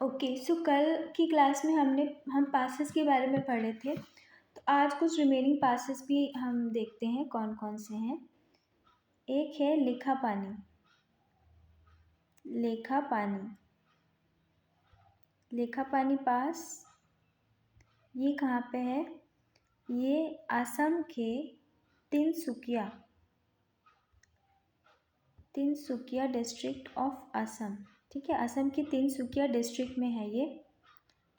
Okay, सो कल की class में हम पासेस के बारे में पढ़े थे। तो आज कुछ रिमेनिंग पासेस भी हम देखते हैं कौन कौन से हैं। एक है लेखा पानी। लेखा पानी, लेखा पानी पास ये कहाँ पे है? ये असम के तिनसुकिया डिस्ट्रिक्ट ऑफ असम। ठीक है, असम के तिनसुकिया डिस्ट्रिक्ट में है ये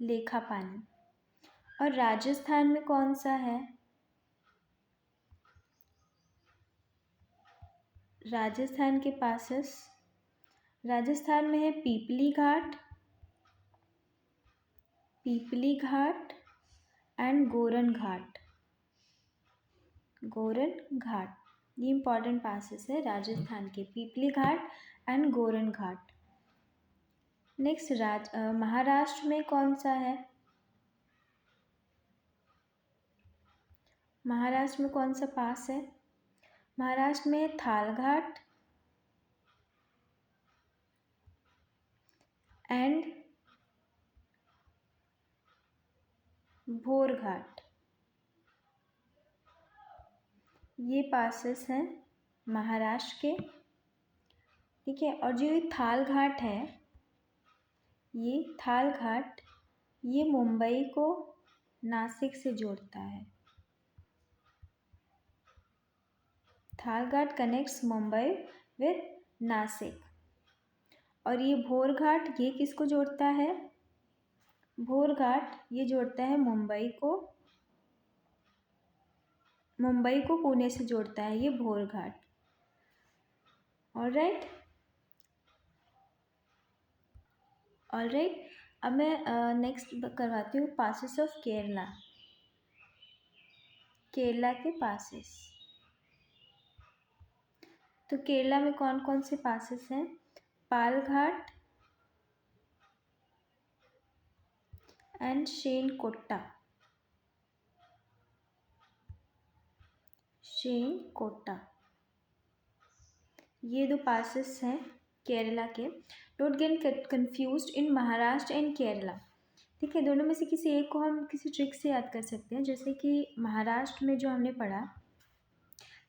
लेखा पानी। और राजस्थान में कौन सा है? राजस्थान के पासेस, राजस्थान में है पीपली घाट एंड गोरन घाट। ये इंपॉर्टेंट पासेस है राजस्थान के, पीपली घाट एंड गोरन घाट। नेक्स्ट महाराष्ट्र में कौन सा है? महाराष्ट्र में कौन सा पास है? महाराष्ट्र में थाल घाट एंड भोर घाट। ये पासेस हैं महाराष्ट्र के। ठीक है, और जो ये थाल घाट है, ये थाल घाट ये मुंबई को नासिक से जोड़ता है। थाल घाट कनेक्ट्स मुंबई विद नासिक। और ये भोर घाट ये किसको जोड़ता है? भोर घाट ये जोड़ता है मुंबई को पुणे से जोड़ता है ये भोर घाट। ऑलराइट, अब मैं नेक्स्ट करवाती हूँ पासेस ऑफ केरला। केरला के पासेस, तो केरला में कौन कौन से पासेस हैं? पाल घाट एंड शेनकोट्टा। ये दो पासेस हैं केरला के। Don't get confused in Maharashtra and Kerala. ठीक है, दोनों में से किसी एक को हम किसी ट्रिक से याद कर सकते हैं। जैसे कि महाराष्ट्र में जो हमने पढ़ा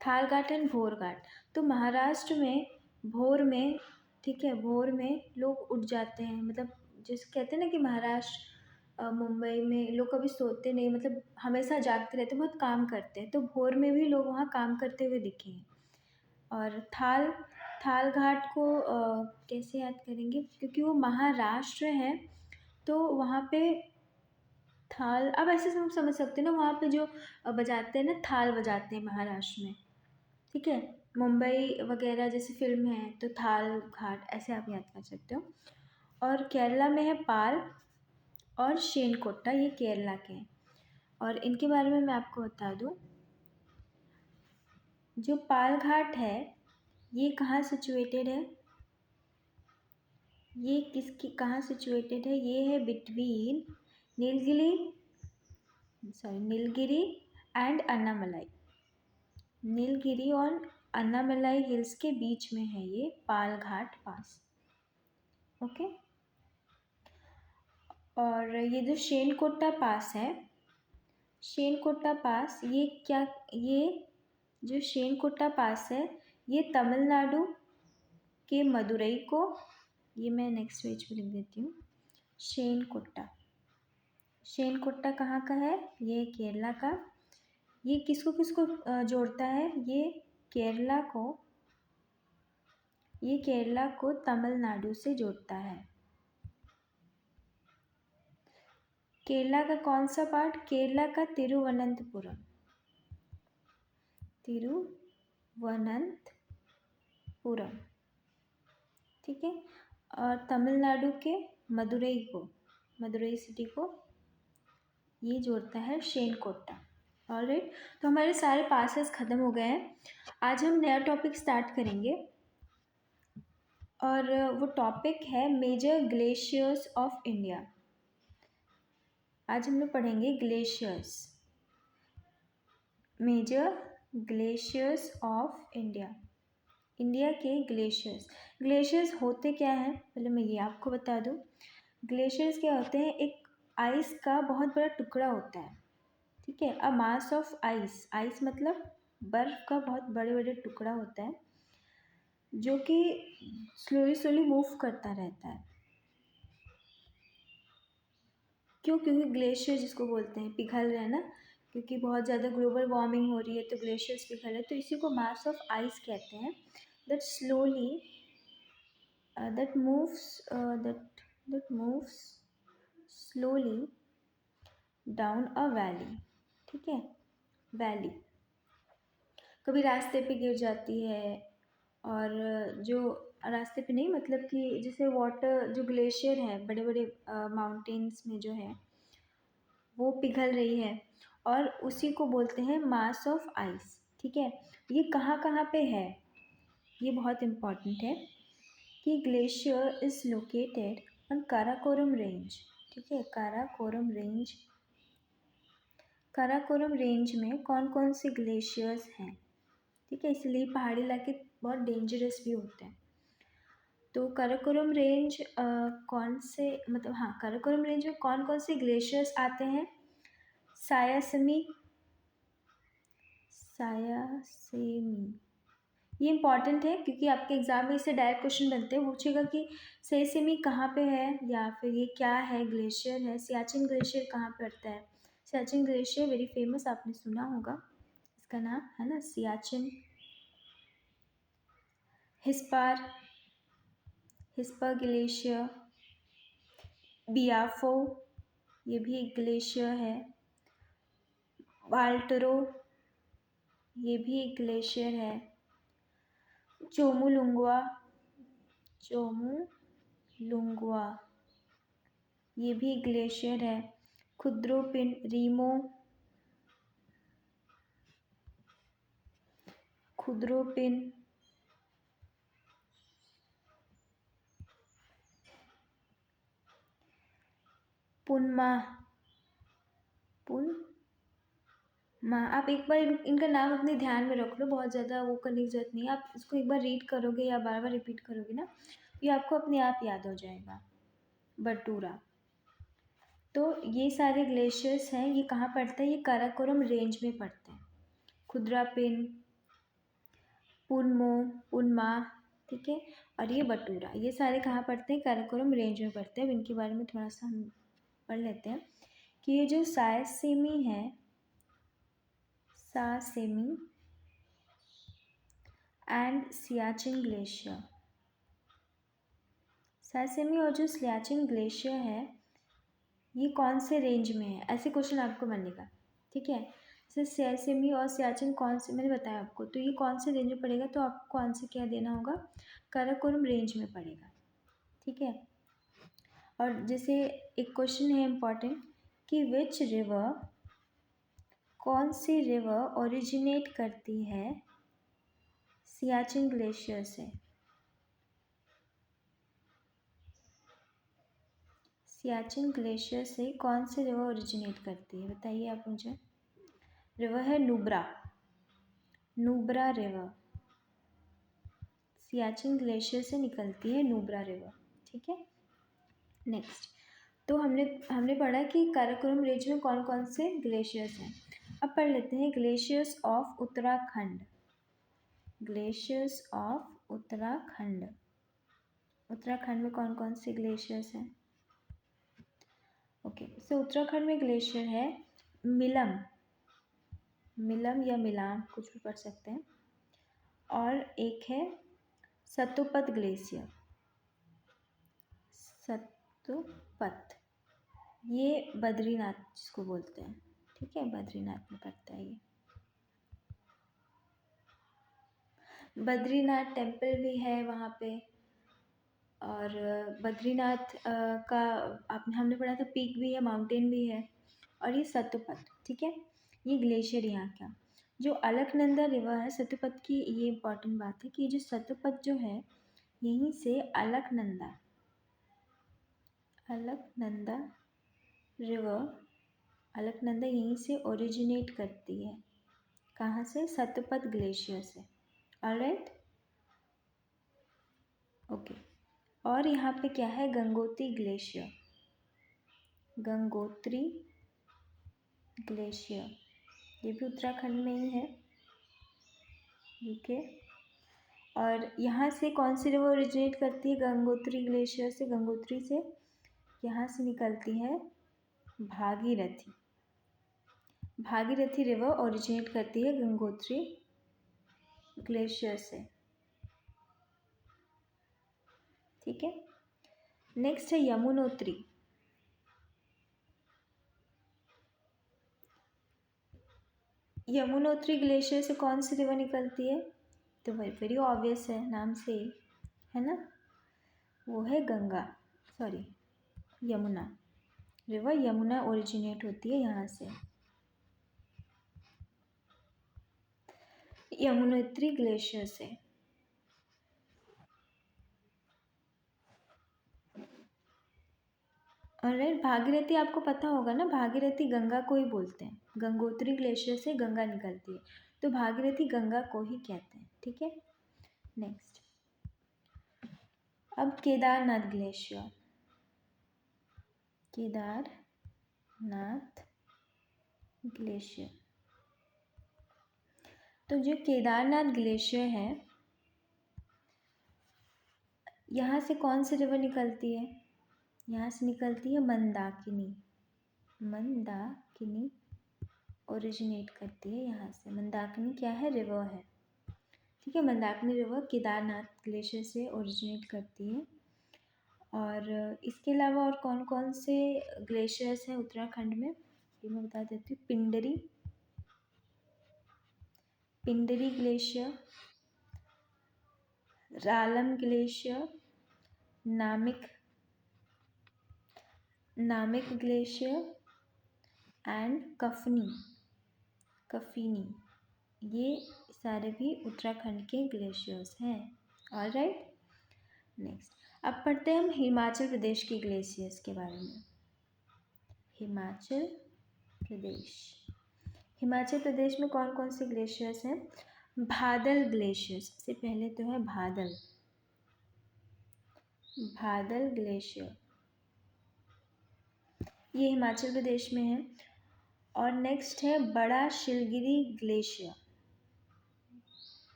थाल घाट एंड भोर घाट, तो महाराष्ट्र में भोर में, ठीक है, भोर में लोग उठ जाते हैं। मतलब जैसे कहते हैं ना कि महाराष्ट्र मुंबई में लोग कभी सोते नहीं, मतलब हमेशा जागते रहते, बहुत काम करते हैं। तो भोर में भी लोग वहाँ काम करते हुए दिखे हैं। और थाल घाट को कैसे याद करेंगे? क्योंकि वो महाराष्ट्र है, तो वहाँ पे थाल, अब ऐसे समझ सकते हैं ना, वहाँ पे जो बजाते हैं ना, थाल बजाते हैं महाराष्ट्र में। ठीक है, मुंबई वगैरह जैसे फिल्म है तो थाल घाट ऐसे आप याद कर सकते हो। और केरला में है पाल और शेनकोट्टा, ये केरला के हैं। और इनके बारे में मैं आपको बता दूं, जो पाल घाट है ये कहाँ सिचुएटेड है? ये कहाँ सिचुएटेड है? ये है बिटवीन नीलगिरी एंड अन्नामलाई। नीलगिरी और अन्नामलाई हिल्स के बीच में है ये पाल घाट पास। ओके, और ये जो शेनकोट्टा पास है, शेनकोट्टा पास ये जो शेनकोट्टा पास है ये तमिलनाडु के मदुरई को, ये मैं नेक्स्ट पेज पे लिख देती हूँ। शेनकोट्टा कहाँ का है? ये केरला का। ये किसको किसको जोड़ता है? ये केरला को तमिलनाडु से जोड़ता है। केरला का कौन सा पार्ट? केरला का तिरुवनंतपुरम। ठीक है, और तमिलनाडु के मदुरई सिटी को ये जोड़ता है शेनकोट्टा। ऑलराइट, तो हमारे सारे पासेस ख़त्म हो गए हैं। आज हम नया टॉपिक स्टार्ट करेंगे और वो टॉपिक है मेजर ग्लेशियर्स ऑफ इंडिया। आज हम लोग पढ़ेंगे glaciers, major glaciers of India. India के ग्लेशियर्स होते क्या हैं, पहले मैं ये आपको बता दूं। ग्लेशियर्स क्या होते हैं, एक आइस का बहुत बड़ा टुकड़ा होता है, ठीक है। अ मास ऑफ आइस, आइस मतलब बर्फ का बहुत बड़े बड़े टुकड़ा होता है जो कि स्लोली स्लोली मूव करता रहता है। क्यों? क्योंकि ग्लेशियर जिसको बोलते हैं पिघल रहे हैं ना, क्योंकि बहुत ज़्यादा ग्लोबल वार्मिंग हो रही है तो ग्लेशियर्स पिघल रहे हैं, तो इसी को मास ऑफ आइस कहते हैं। That slowly that moves that moves slowly down a valley, ठीक है। वैली कभी रास्ते पे गिर जाती है, और जो रास्ते पे नहीं, मतलब कि जैसे वाटर जो ग्लेशियर है बड़े बड़े माउंटेन्स में जो है वो पिघल रही है, और उसी को बोलते हैं मास ऑफ आइस, ठीक है। ये कहाँ कहाँ पे है, ये बहुत इम्पॉर्टेंट है कि glacier is located on Karakoram range, ठीक है। काराकोरम रेंज में कौन कौन से ग्लेशियर्स हैं, ठीक है। इसलिए पहाड़ी इलाके बहुत डेंजरस भी होते हैं। तो काराकोरम रेंज कौन से, मतलब हाँ, काराकोरम रेंज में कौन कौन से ग्लेशियर्स आते हैं? सायासेमी, ये इम्पॉर्टेंट है क्योंकि आपके एग्जाम में इससे डायरेक्ट क्वेश्चन बनते हैं, पूछेगा कि सायासेमी कहाँ पे है, या फिर ये क्या है, ग्लेशियर है। सियाचिन ग्लेशियर कहाँ पे पड़ता है? सियाचिन ग्लेशियर वेरी फेमस, आपने सुना होगा इसका नाम, है ना, सियाचिन। हिस्पर ग्लेशियर, बियाफो, ये भी एक ग्लेशियर है। वाल्टरो, ये भी एक ग्लेशियर है। चोमुलुंगवा, ये भी एक ग्लेशियर है। खुद्रोपिन, खुद्रोपिन, पुनमा, आप एक बार इनका नाम अपने ध्यान में रख लो, बहुत ज़्यादा वो करने की जरूरत नहीं है। आप इसको एक बार रीड करोगे या बार बार रिपीट करोगे ना, ये आपको अपने आप याद हो जाएगा। बटूरा। तो ये सारे ग्लेशियर्स हैं, ये कहाँ पड़ते हैं? ये काराकोरम रेंज में पड़ते हैं। खुद्रापिन, पुनमा, ठीक है, और ये बटूरा, ये सारे कहाँ पड़ते हैं? काराकोरम रेंज में पड़ते हैं। अब इनके बारे में थोड़ा सा हम पढ़ लेते हैं कि ये जो सायासेमी है, सायासेमी एंड सियाचिन ग्लेशियर, सायासेमी और जो सियाचिन ग्लेशियर है ये कौन से रेंज में है, ऐसे क्वेश्चन आपको बनेगा, ठीक है। जैसे सियासेमी और सियाचिन कौन से, मैंने बताया आपको, तो ये कौन से रेंज में पड़ेगा, तो आपको आंसर क्या देना होगा? काराकोरम रेंज में पड़ेगा, ठीक है। और जैसे एक क्वेश्चन है इम्पॉर्टेंट कि विच रिवर, कौन सी रिवर ओरिजिनेट करती है सियाचिन ग्लेशियर से? सियाचिन ग्लेशियर से कौन सी रिवर ओरिजिनेट करती है, बताइए आप मुझे। रिवर है नुब्रा रिवर, सियाचिन ग्लेशियर से निकलती है नुब्रा रिवर, ठीक है। नेक्स्ट, तो हमने पढ़ा कि काराकोरम रेंज में कौन कौन से ग्लेशियर्स हैं। अब पढ़ लेते हैं glaciers of Uttarakhand. Glaciers of Uttarakhand, Uttarakhand में कौन कौन से ग्लेशियर्स हैं? ओके, सो उत्तराखंड में ग्लेशियर है मिलम या मिलाम, कुछ भी पढ़ सकते हैं। और एक है सतोपत ग्लेशियर, सतोपत, ये बद्रीनाथ जिसको बोलते हैं, ठीक है, बद्रीनाथ में पड़ता है ये। बद्रीनाथ टेम्पल भी है वहाँ पे, और बद्रीनाथ का हमने पढ़ा था पीक भी है, माउंटेन भी है। और ये सतोपत, ठीक है, ये ग्लेशियर यहाँ का। जो अलकनंदा रिवर है सतोपत की, ये इम्पॉर्टेंट बात है कि जो सतोपत जो है यहीं से अलकनंदा रिवर, अलकनंदा यहीं से ओरिजिनेट करती है। कहाँ से? सतोपत ग्लेशियर से। Alright, okay. और यहाँ पे क्या है? गंगोत्री ग्लेशियर, गंगोत्री ग्लेशियर, ये भी उत्तराखंड में ही है। ओके, और यहाँ से कौन सी रिवर ओरिजिनेट करती है गंगोत्री ग्लेशियर से? गंगोत्री से यहाँ से निकलती है भागीरथी। भागीरथी रिवर ओरिजिनेट करती है गंगोत्री ग्लेशियर से। ठीक है, नेक्स्ट है यमुनोत्री। यमुनोत्री ग्लेशियर से कौन सी रिवर निकलती है? तो वेरी ऑब्वियस है, नाम से है ना, वो है Ganga, sorry Yamuna. River Yamuna originate होती है यहाँ से, यमुनोत्री ग्लेशियर से। ऑलराइट, भागीरथी आपको पता होगा ना, भागीरथी गंगा को ही बोलते हैं। गंगोत्री ग्लेशियर से गंगा निकलती है, तो भागीरथी गंगा को ही कहते हैं। ठीक है, नेक्स्ट, अब केदारनाथ ग्लेशियर। केदारनाथ ग्लेशियर, तो जो केदारनाथ ग्लेशियर है, यहाँ से कौन सी रिवर निकलती है? यहाँ से निकलती है मंदाकिनी। मंदाकिनी ओरिजिनेट करती है यहाँ से। मंदाकिनी क्या है? रिवर है। ठीक है, मंदाकिनी रिवर केदारनाथ ग्लेशियर से ओरिजिनेट करती है। और इसके अलावा और कौन कौन से ग्लेशियर्स हैं उत्तराखंड में, ये मैं बता देती हूँ। Pindari glacier, Ralam glacier, Namik glacier and Kafni, ये सारे भी उत्तराखंड के ग्लेशियर्स हैं। ऑलराइट, नेक्स्ट, अब पढ़ते हैं हम हिमाचल प्रदेश के ग्लेशियर्स के बारे में। हिमाचल प्रदेश में कौन कौन से ग्लेशियर्स हैं? भादल ग्लेशियर, सबसे पहले तो है भादल ग्लेशियर, ये हिमाचल प्रदेश में है। और नेक्स्ट है बड़ा शिलगिरी ग्लेशियर,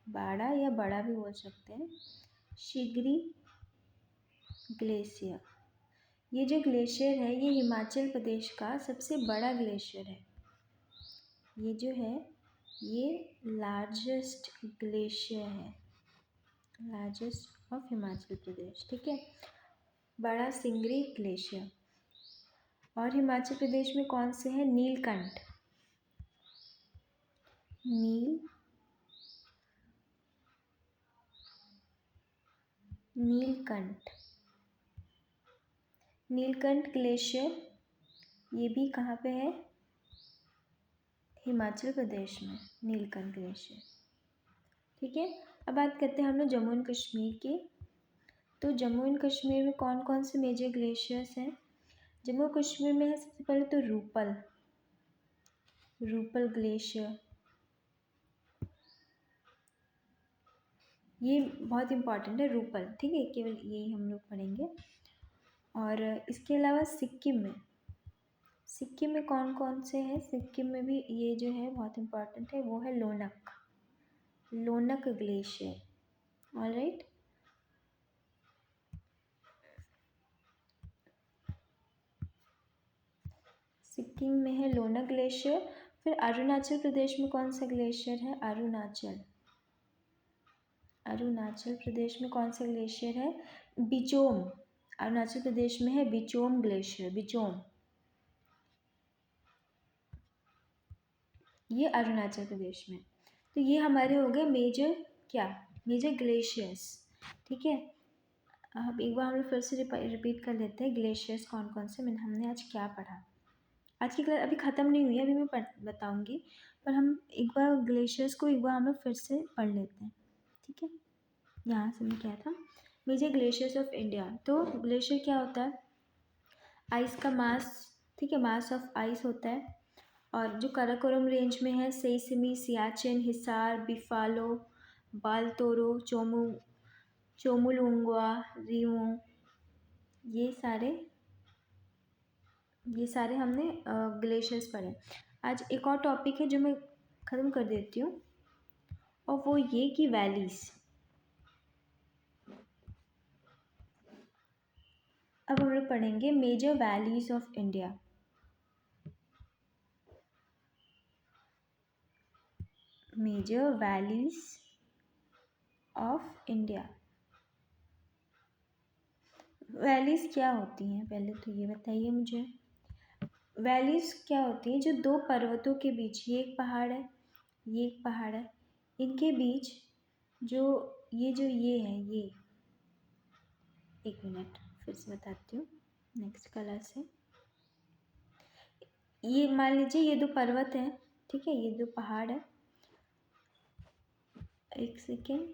बाड़ा या बड़ा भी बोल सकते हैं, शिलगिरी ग्लेशियर। ये जो ग्लेशियर है, ये हिमाचल प्रदेश का सबसे बड़ा ग्लेशियर है। ये जो है, ये लार्जेस्ट ग्लेशियर है, लार्जेस्ट ऑफ हिमाचल प्रदेश। ठीक है, बड़ा सिंगरी ग्लेशियर। और हिमाचल प्रदेश में कौन से हैं? नीलकंठ ग्लेशियर, ये भी कहाँ पे है? हिमाचल प्रदेश में, नीलकंठ ग्लेशियर। ठीक है, अब बात करते हैं हम लोग जम्मू एंड कश्मीर की। तो जम्मू एंड कश्मीर में कौन कौन से मेजर ग्लेशियर्स हैं? जम्मू कश्मीर में है सबसे पहले तो रूपल ग्लेशियर, ये बहुत इम्पॉर्टेंट है रूपल। ठीक है, केवल यही हम लोग पढ़ेंगे। और इसके अलावा सिक्किम में कौन कौन से हैं? सिक्किम में भी ये जो है बहुत इम्पॉर्टेंट है, वो है लोनक ग्लेशियर। ऑलराइट, सिक्किम में है लोनक ग्लेशियर। फिर अरुणाचल प्रदेश में कौन सा ग्लेशियर है? अरुणाचल प्रदेश में कौन सा ग्लेशियर है? बिचोम, अरुणाचल प्रदेश में है बिचोम ग्लेशियर, ये अरुणाचल प्रदेश में। तो ये हमारे हो गए मेजर ग्लेशियर्स। ठीक है, अब एक बार हम लोग फिर से रिपीट कर लेते हैं ग्लेशियर्स कौन कौन से, हमने आज क्या पढ़ा। आज की क्लास अभी ख़त्म नहीं हुई है, अभी मैं बताऊंगी, पर हम एक बार ग्लेशियर्स को एक बार हम लोग फिर से पढ़ लेते हैं। ठीक है, यहाँ से मैं क्या था, मेजर ग्लेशियर्स ऑफ इंडिया। तो ग्लेशियर क्या होता है? आइस का मास, ठीक है, मास ऑफ आइस होता है। और जो काराकोरम रेंज में है, सेसमी, सियाचिन, हिसार, बिफालो, बालतोरो, चोमुलुंगवा, रीमो, ये सारे ये सारे हमने ग्लेशियर्स पढ़े। आज एक और टॉपिक है जो मैं ख़त्म कर देती हूँ, और वो ये कि वैलीज़। अब हम लोग पढ़ेंगे major valleys of India. Major valleys of India. Valleys क्या होती हैं, पहले तो ये बताइए मुझे। वैलीज़ क्या होती हैं? जो दो पर्वतों के बीच, ये एक पहाड़ है, ये एक पहाड़ है, इनके बीच जो ये है, ये एक मिनट फिर से बताती हूँ नेक्स्ट कलर से। ये मान लीजिए ये दो पर्वत हैं, ठीक है, ये दो पहाड़ है, एक सेकेंड।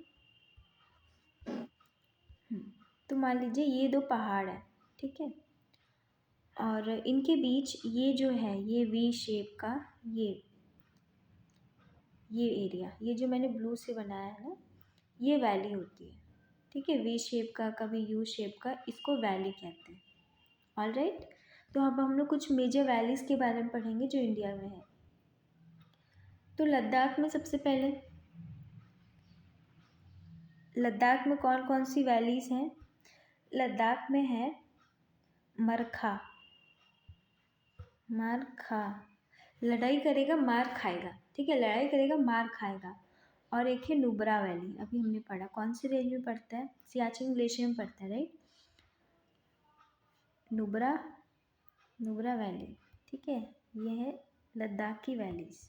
तो मान लीजिए ये दो पहाड़ है, ठीक है, और इनके बीच ये जो है, ये वी शेप का ये एरिया, ये जो मैंने ब्लू से बनाया है ना, ये वैली होती है, ठीक है। वी शेप का, कभी यू शेप का, इसको वैली कहते हैं। All right. तो अब हम लोग कुछ मेजर वैलीज़ के बारे में पढ़ेंगे जो इंडिया में है। तो लद्दाख में सबसे पहले, लद्दाख में कौन कौन सी वैलीज़ हैं? लद्दाख में है मरखा। मरखा, लड़ाई करेगा मार खाएगा, ठीक है, लड़ाई करेगा मार खाएगा। और एक है नुब्रा वैली, अभी हमने पढ़ा, कौन से रेंज में पड़ता है? सियाचिन ग्लेशियर में पड़ता है, राइट। नुब्रा वैली, ठीक है, ये है लद्दाख की वैलीज,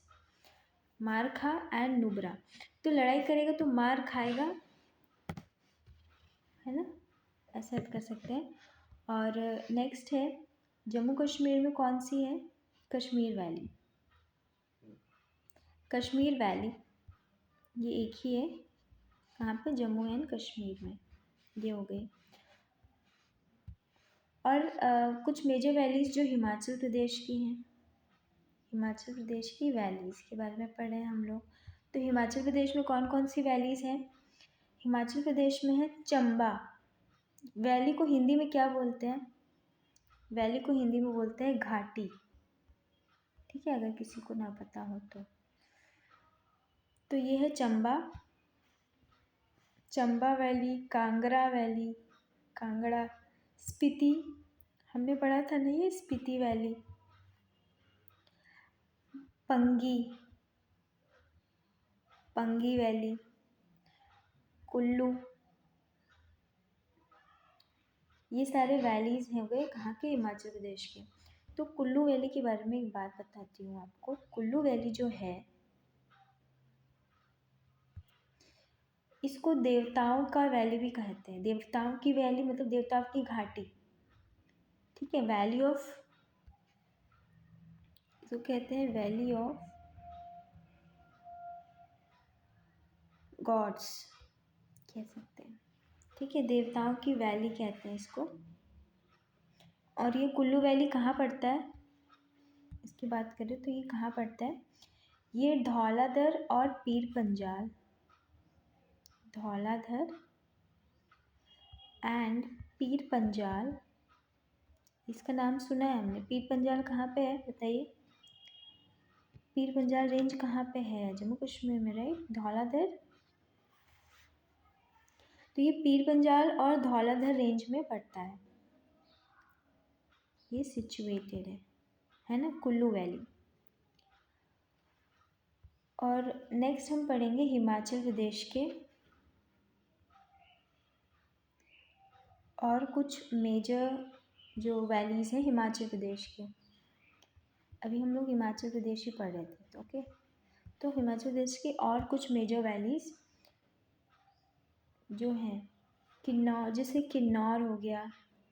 मारखा एंड नुब्रा। तो लड़ाई करेगा तो मार खाएगा, है ना, ऐसा कर सकते हैं। और नेक्स्ट है जम्मू कश्मीर में कौन सी है? कश्मीर वैली। कश्मीर वैली ये एक ही है, कहाँ पे? जम्मू एंड कश्मीर में, ये हो गई। और कुछ मेजर वैलीज़ जो हिमाचल प्रदेश की हैं, हिमाचल प्रदेश की वैलीज़ के बारे में पढ़े हम लोग। तो हिमाचल प्रदेश में कौन कौन सी वैलीज़ हैं? हिमाचल प्रदेश में है चंबा वैली, को हिंदी में क्या बोलते हैं? वैली को हिंदी में बोलते हैं घाटी, ठीक है, अगर किसी को ना पता हो तो ये है चंबा वैली, कांगड़ा वैली, कांगड़ा, स्पीति, हमने पढ़ा था ना ये स्पीति वैली, पंगी वैली, कुल्लू, ये सारे वैलीज़ हैं गए कहाँ के? हिमाचल प्रदेश के। तो कुल्लू वैली के बारे में एक बात बताती हूँ आपको। कुल्लू वैली जो है, इसको देवताओं का वैली भी कहते हैं। देवताओं की वैली मतलब देवताओं की घाटी, ठीक है, वैली ऑफ, इसको कहते हैं वैली ऑफ गॉड्स, कह सकते हैं, ठीक है, देवताओं की वैली कहते हैं इसको। और ये कुल्लू वैली कहाँ पड़ता है, इसकी बात करें तो ये कहाँ पड़ता है? ये धौलाधर और पीर पंजाल, धौलाधर एंड पीर पंजाल, इसका नाम सुना है हमने। पीर पंजाल कहाँ पे है बताइए? पीर पंजाल रेंज कहाँ पे है? जम्मू कश्मीर में, राइट, धौलाधर। तो ये पीर पंजाल और धौलाधर रेंज में पड़ता है, ये सिचुएटेड है ना, कुल्लू वैली। और नेक्स्ट हम पढ़ेंगे हिमाचल प्रदेश के और कुछ मेजर जो वैलीज़ हैं हिमाचल प्रदेश के। अभी हम लोग हिमाचल प्रदेश ही पढ़ रहे थे, ओके। तो हिमाचल प्रदेश के और कुछ मेजर वैलीज़ जो हैं, किन्नौर, जैसे किन्नौर हो गया,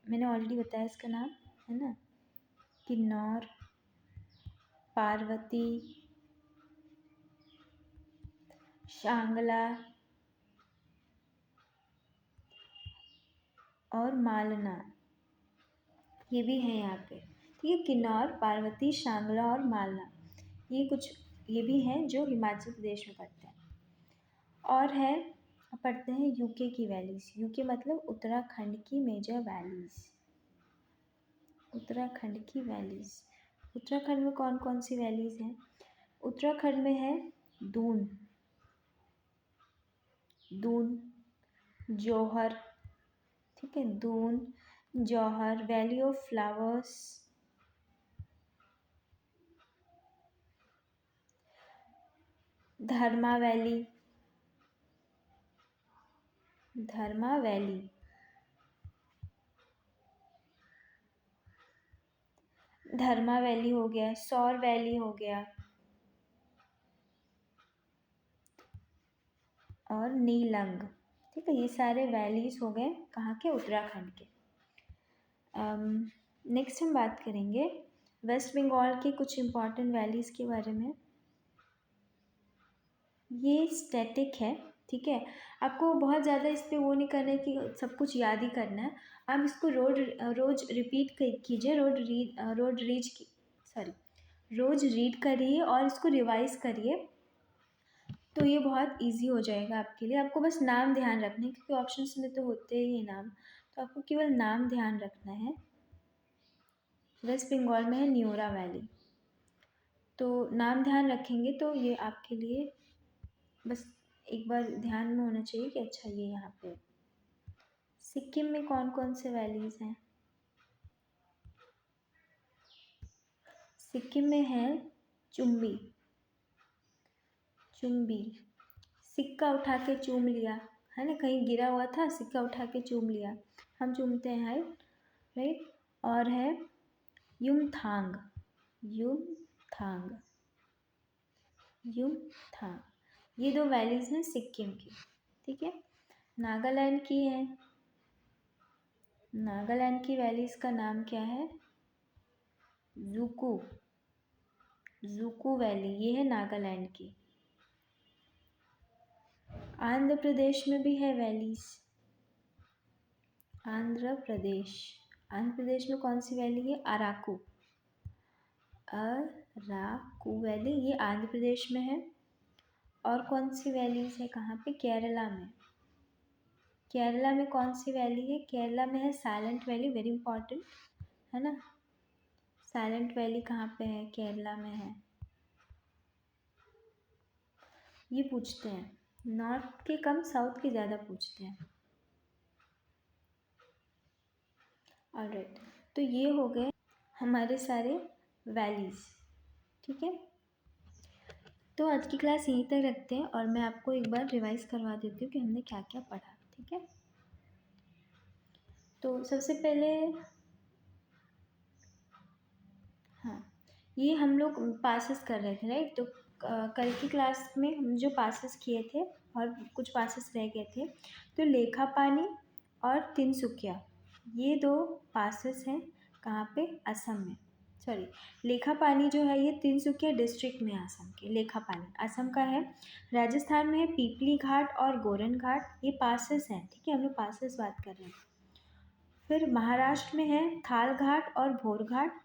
मैंने ऑलरेडी बताया इसका नाम, है ना, किन्नौर, पार्वती, शांगला और मालना, ये भी है यहाँ पे, ठीक है। किन्नौर, पार्वती, शांगला और मालना, ये कुछ ये भी हैं जो हिमाचल प्रदेश में पड़ते हैं। और है, पढ़ते हैं यूके की वैलीज़। यूके मतलब उत्तराखंड की मेजर वैलीज़, उत्तराखंड की वैलीज। उत्तराखंड में कौन कौन सी वैलीज हैं? उत्तराखंड में है दून, दून, जौहर, ठीक है, Doon, Johar, valley of flowers, Dharma valley, Dharma valley, Dharma valley हो गया, सौर वैली हो गया, और नीलंग, ठीक है, ये सारे वैलीज हो गए कहाँ के? उत्तराखंड के। नेक्स्ट हम बात करेंगे वेस्ट बंगाल के कुछ इम्पॉर्टेंट वैलीज के बारे में। ये स्टैटिक है, ठीक है, आपको बहुत ज़्यादा इस पर वो नहीं करना है कि सब कुछ याद ही करना है। आप इसको रोज रिपीट कीजिए, रोज रीड करिए और इसको रिवाइज करिए, तो ये बहुत इजी हो जाएगा आपके लिए। आपको बस नाम ध्यान रखना है क्योंकि ऑप्शंस में तो होते ही नाम, तो आपको केवल नाम ध्यान रखना है। वेस्ट बंगाल में है न्यूरा वैली, तो नाम ध्यान रखेंगे तो ये आपके लिए बस एक बार ध्यान में होना चाहिए कि अच्छा ये यहाँ पे। सिक्किम में कौन कौन से वैलीज हैं? सिक्किम में है चुम्बी, चुम्बी, सिक्का उठा के चूम लिया, है ना, कहीं गिरा हुआ था, सिक्का उठा के चूम लिया, हम चूमते हैं, राइट। और है युमथांग, युमथांग, युमथांग, ये दो वैलीज हैं सिक्किम की, ठीक है। नागालैंड की है, नागालैंड की वैलीज का नाम क्या है? जुकू, जुकू वैली, ये है नागालैंड की। आंध्र प्रदेश में भी है वैलीज, आंध्र प्रदेश, आंध्र प्रदेश में कौन सी वैली है? अराकू, अराकू वैली, ये आंध्र प्रदेश में है। और कौन सी वैलीज है कहाँ पे? केरला में, केरला में कौन सी वैली है? केरला में है साइलेंट वैली, वेरी इंपॉर्टेंट है ना। साइलेंट वैली कहाँ पे है? केरला में है। ये पूछते हैं, नॉर्थ के कम साउथ के ज़्यादा पूछते हैं। ऑलराइट, तो ये हो गए हमारे सारे वैलीज, ठीक है। तो आज की क्लास यहीं तक रखते हैं और मैं आपको एक बार रिवाइज करवा देती हूँ कि हमने क्या क्या पढ़ा, ठीक है। तो सबसे पहले, हाँ, ये हम लोग पासेस कर रहे थे, राइट। तो कल की क्लास में हम जो पासेस किए थे और कुछ पासेस रह गए थे, तो लेखापानी और तिनसुकिया, ये दो पासेस हैं कहाँ पे? असम में। सॉरी, लेखापानी जो है ये तिनसुकिया डिस्ट्रिक्ट में है असम के। लेखापानी असम का है। राजस्थान में है पीपली घाट और गोरन घाट, ये पासेस हैं, ठीक है, हम लोग पासेस बात कर रहे हैं। फिर महाराष्ट्र में है थाल घाट और भोर घाट।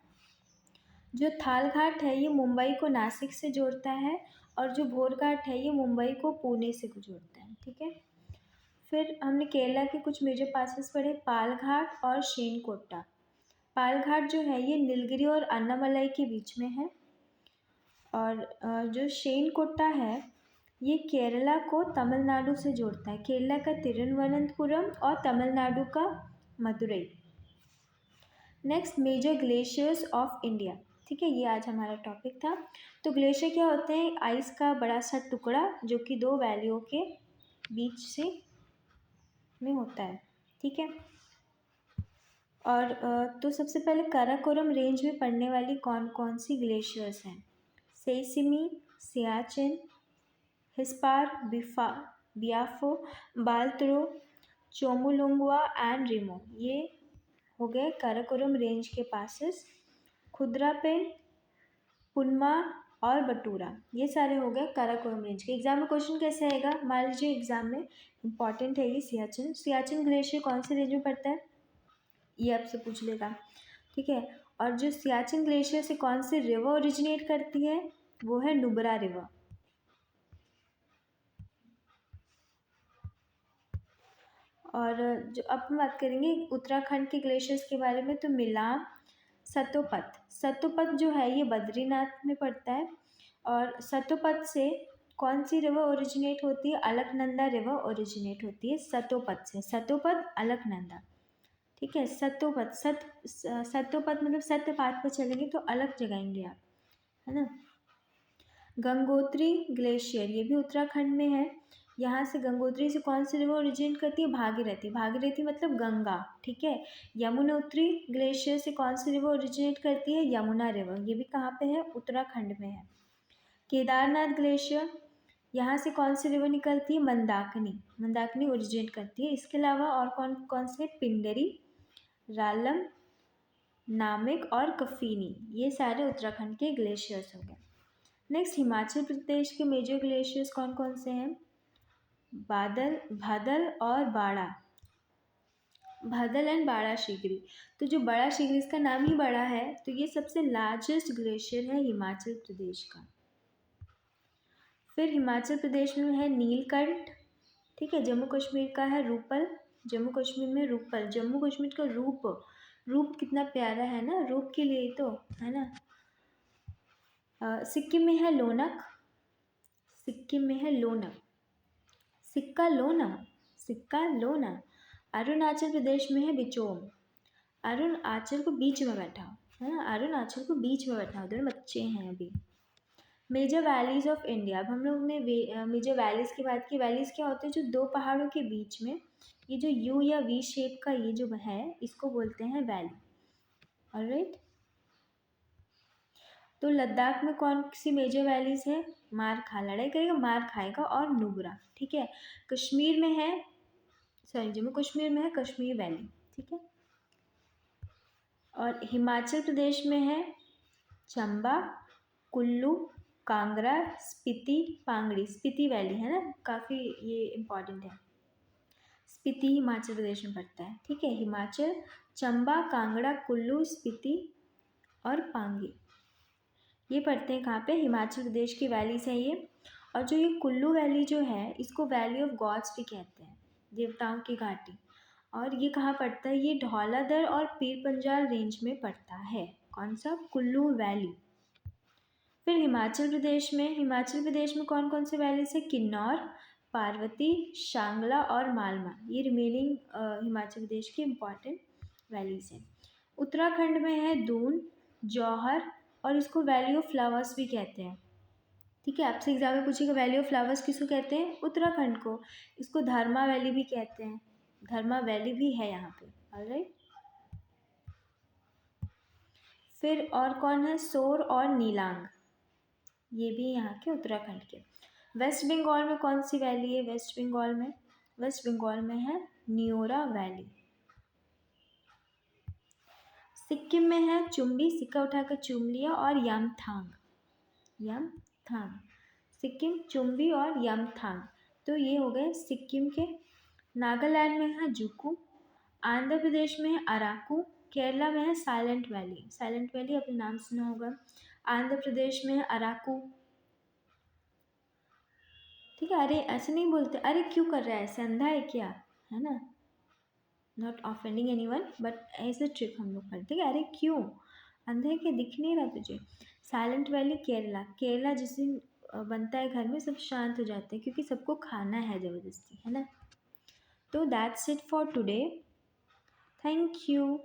जो थाल घाट है ये मुंबई को नासिक से जोड़ता है और जो भोर घाट है ये मुंबई को पुणे से जोड़ता है, ठीक है। फिर हमने केरला के कुछ मेजर पासेस पढ़े, पाल घाट और शेनकोट्टा। पाल घाट जो है ये नीलगिरी और अन्नामलाई के बीच में है। और जो शेनकोट्टा है ये केरला को तमिलनाडु से जोड़ता है, केरला का तिरुवनंतपुरम और तमिलनाडु का Madurai. Next, major glaciers of India, ठीक है, ये आज हमारा टॉपिक था। तो ग्लेशियर क्या होते हैं? आइस का बड़ा सा टुकड़ा जो कि दो वैलियों के बीच से में होता है, ठीक है। और तो सबसे पहले काराकोरम रेंज में पड़ने वाली कौन कौन सी ग्लेशियर्स हैं? सेसिमी, सियाचिन, हिस्पार, बियाफो, बाल्त्रो, चोमुलुंगवा एंड रिमो, ये हो गए काराकोरम रेंज के पासेस। खुदरापेन, पुनमा और बटूरा, ये सारे हो गए काराकोरम रेंज के। एग्जाम में क्वेश्चन कैसे आएगा? मान लीजिए एग्जाम में इंपॉर्टेंट है ये सियाचिन, सियाचिन ग्लेशियर कौन से रेंज में पड़ता है, ये आपसे पूछ लेगा, ठीक है। और जो सियाचिन ग्लेशियर से कौन सी रिवर ओरिजिनेट करती है, वो है नुब्रा रिवर। और जो अब हम बात करेंगे उत्तराखंड के ग्लेशियर्स के बारे में, तो मिलाम, सतोपत। सतोपत जो है ये बद्रीनाथ में पड़ता है। और सतोपत से कौन सी रिवर ओरिजिनेट होती है? अलकनंदा रिवर ओरिजिनेट होती है सतोपत से। सतोपत, अलकनंदा, ठीक है। सतोपत, सतोपत मतलब सत्य पाथ पर चलेंगे तो अलग जगाएंगे आप, है ना। गंगोत्री ग्लेशियर, ये भी उत्तराखंड में है। यहाँ से गंगोत्री से कौन सी रिवर ओरिजिनेट करती है? भागीरथी। भागीरथी मतलब गंगा, ठीक है। यमुनोत्री ग्लेशियर से कौन सी रिवर ओरिजिनेट करती है? यमुना रिवर। ये भी कहाँ पे है? उत्तराखंड में है। केदारनाथ ग्लेशियर, यहाँ से कौन सी रिवर निकलती है? मंदाकिनी। मंदाकिनी ओरिजिनेट करती है। इसके अलावा और कौन कौन से? पिंडरी, रालम, नामिक और कफीनी, ये सारे उत्तराखंड के ग्लेशियर्स हो गए। नेक्स्ट, हिमाचल प्रदेश के मेजर ग्लेशियर्स कौन कौन से हैं? बादल, भदल और बाड़ा। भदल एंड बाड़ा शिगरी। तो जो बड़ा शिगरी, इसका नाम ही बड़ा है, तो ये सबसे लार्जेस्ट ग्लेशियर है हिमाचल प्रदेश का। फिर हिमाचल प्रदेश में है नीलकंठ, ठीक है। जम्मू कश्मीर का है रूपल, जम्मू कश्मीर में रूपल। जम्मू कश्मीर का रूप, रूप कितना प्यारा है ना, रूप के लिए तो, है ना। सिक्किम में है लोनक, सिक्किम में है लोनक, सिक्का लोना, सिक्का लोना। अरुणाचल प्रदेश में है बिचोम। अरुणाचल को बीच में बैठा, है ना, अरुणाचल को बीच में बैठा, उधर बच्चे हैं अभी। मेजर वैलीज ऑफ इंडिया, अब हम लोग ने मेजर वैलीज की बात की। वैलीज क्या होते हैं? जो दो पहाड़ों के बीच में ये जो यू या वी शेप का ये जो है, इसको बोलते हैं वैली। ऑलराइट। तो लद्दाख में कौन सी मेजर वैलीज है? मारखा, लड़ाई करेगा मार खाएगा, और नुब्रा, ठीक है। कश्मीर में है, सॉरी, जम्मू कश्मीर में है कश्मीर वैली, ठीक है। और हिमाचल प्रदेश में है चंबा, कुल्लू, कांगड़ा, स्पीति, पांगड़ी। स्पीति वैली है ना, काफ़ी ये इम्पॉर्टेंट है। स्पीति हिमाचल प्रदेश में पड़ता है, ठीक है। हिमाचल, चंबा, कांगड़ा, कुल्लू, स्पीति और पांगी, ये पड़ते हैं कहाँ पे? हिमाचल प्रदेश की वैलीज है ये। और जो ये कुल्लू वैली जो है, इसको वैली ऑफ गॉड्स भी कहते हैं, देवताओं की घाटी। और ये कहाँ पड़ता है? ये धौलाधर और पीर पंजाल रेंज में पड़ता है। कौन सा? कुल्लू वैली। फिर हिमाचल प्रदेश में कौन कौन से वैलीज है? किन्नौर, पार्वती, शांगला और मालमा, ये रिमेनिंग हिमाचल प्रदेश की इम्पॉर्टेंट वैलीज हैं। उत्तराखंड में है दून, जौहर, और इसको वैली ऑफ फ्लावर्स भी कहते हैं, ठीक है। आपसे एग्जाम में पूछेगा वैली ऑफ फ्लावर्स किसको कहते हैं? उत्तराखंड को। इसको धर्मा वैली भी कहते हैं, धर्मा वैली भी है यहाँ पे। ऑलराइट। फिर और कौन है? सोर और नीलांग, ये भी यहाँ के उत्तराखंड के। वेस्ट बंगाल में कौन सी वैली है? वेस्ट बंगाल में है न्योरा वैली। सिक्किम में है चुम्बी, सिक्का उठाकर चूम लिया, और यमथांग, यमथांग। सिक्किम, चुम्बी और यमथांग, तो ये हो गए सिक्किम के। नागालैंड में है जुकू, आंध्र प्रदेश में है अराकू, केरला में है साइलेंट वैली। साइलेंट वैली आपने नाम सुना होगा। आंध्र प्रदेश में है अराकू, ठीक है। अरे ऐसे नहीं बोलते, अरे क्यों कर रहा है ऐसे, अंधा है क्या, है ना। नॉट ऑफेंडिंग एनीवन, बट ऐसे ट्रिक हम लोग करते हैं। अरे क्यों अंधे है क्या, दिख नहीं रहा तुझे? Silent valley Kerala. केरला जिस दिन बनता है घर में, सब शांत हो जाते हैं क्योंकि सबको खाना है ज़बरदस्ती, है ना। तो that's it for today, thank you.